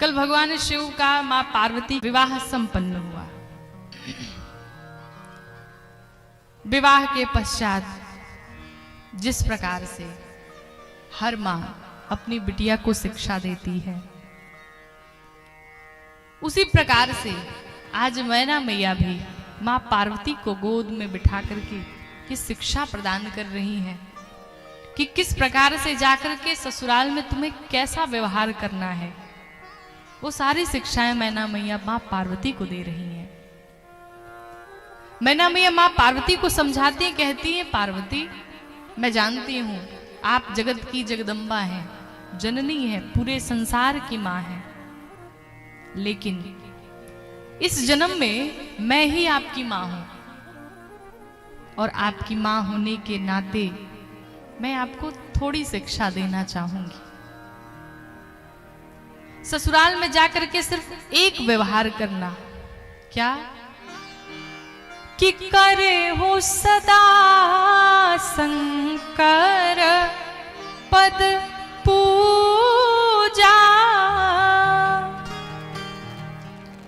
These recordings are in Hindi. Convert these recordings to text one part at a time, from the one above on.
कल भगवान शिव का मां पार्वती विवाह संपन्न हुआ। विवाह के पश्चात जिस प्रकार से हर मां अपनी बिटिया को शिक्षा देती है, उसी प्रकार से आज मैना मैया भी मां पार्वती को गोद में बिठा करके ये शिक्षा प्रदान कर रही हैं कि किस प्रकार से जाकर के ससुराल में तुम्हें कैसा व्यवहार करना है। वो सारी शिक्षाएं मैना मैया मां पार्वती को दे रही हैं। मैना मैया मां पार्वती को समझाती हैं, कहती हैं, पार्वती मैं जानती हूं आप जगत की जगदम्बा हैं, जननी है, पूरे संसार की मां है, लेकिन इस जन्म में मैं ही आपकी मां हूं और आपकी मां होने के नाते मैं आपको थोड़ी शिक्षा देना चाहूंगी। ससुराल में जाकर के सिर्फ एक व्यवहार करना, क्या कि करे हो सदा शंकर पद पूजा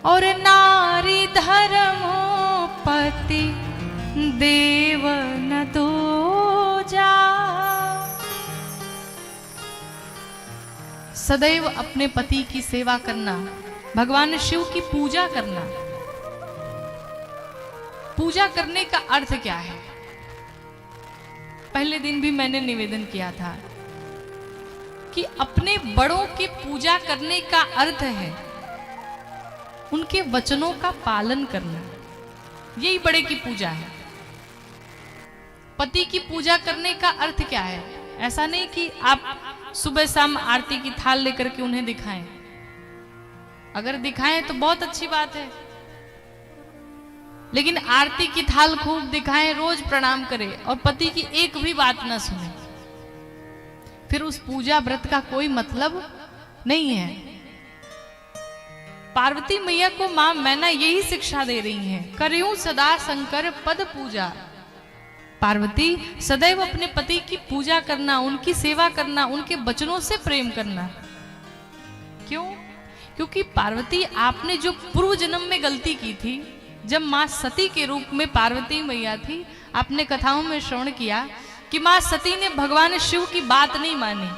और नारी धर्मोपति देव न दूजा। सदैव अपने पति की सेवा करना, भगवान शिव की पूजा करना। पूजा करने का अर्थ क्या है? पहले दिन भी मैंने निवेदन किया था कि अपने बड़ों की पूजा करने का अर्थ है उनके वचनों का पालन करना। यही बड़े की पूजा है। पति की पूजा करने का अर्थ क्या है? ऐसा नहीं कि आप सुबह शाम आरती की थाल लेकर के उन्हें दिखाएं। अगर दिखाएं तो बहुत अच्छी बात है, लेकिन आरती की थाल खूब दिखाएं, रोज प्रणाम करें और पति की एक भी बात ना सुने, फिर उस पूजा व्रत का कोई मतलब नहीं है। पार्वती मैया को मां मैना यही शिक्षा दे रही हैं, करियूं सदा शंकर पद पूजा। पार्वती सदैव अपने पति की पूजा करना, उनकी सेवा करना, उनके वचनों से प्रेम करना। क्यों? क्योंकि पार्वती आपने जो पूर्व जन्म में गलती की थी, जब मां सती के रूप में पार्वती मैया थी, आपने कथाओं में श्रवण किया कि मां सती ने भगवान शिव की बात नहीं मानी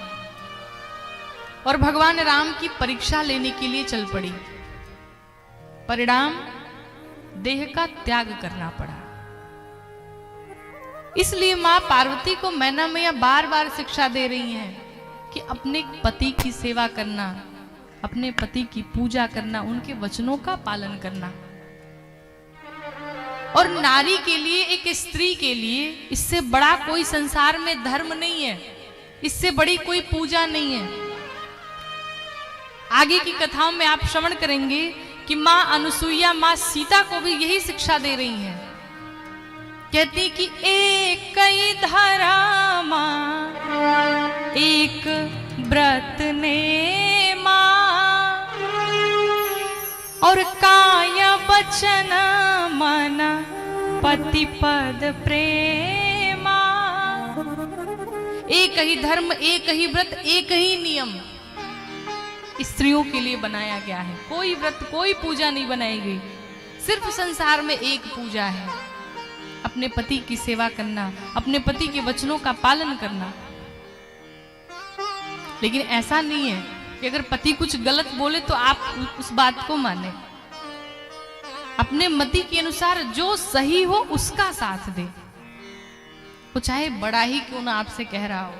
और भगवान राम की परीक्षा लेने के लिए चल पड़ी। परिणाम देह का त्याग करना पड़ा। इसलिए मां पार्वती को मैना मैया बार बार शिक्षा दे रही हैं कि अपने पति की सेवा करना, अपने पति की पूजा करना, उनके वचनों का पालन करना। और नारी के लिए, एक स्त्री के लिए इससे बड़ा कोई संसार में धर्म नहीं है, इससे बड़ी कोई पूजा नहीं है। आगे की कथाओं में आप श्रवण करेंगे कि मां अनुसुईया मां सीता को भी यही शिक्षा दे रही हैं। कहती कि एक ही धर्मा एक व्रत ने मां और काया वचन मन पति पद प्रेमा। एक ही धर्म, एक ही व्रत, एक ही नियम स्त्रियों के लिए बनाया गया है। कोई व्रत, कोई पूजा नहीं बनाई गई, सिर्फ संसार में एक पूजा है, अपने पति की सेवा करना, अपने पति के वचनों का पालन करना। लेकिन ऐसा नहीं है कि अगर पति कुछ गलत बोले तो आप उस बात को माने। अपने मति के अनुसार जो सही हो उसका साथ दे, वो चाहे बड़ा ही क्यों ना आपसे कह रहा हो।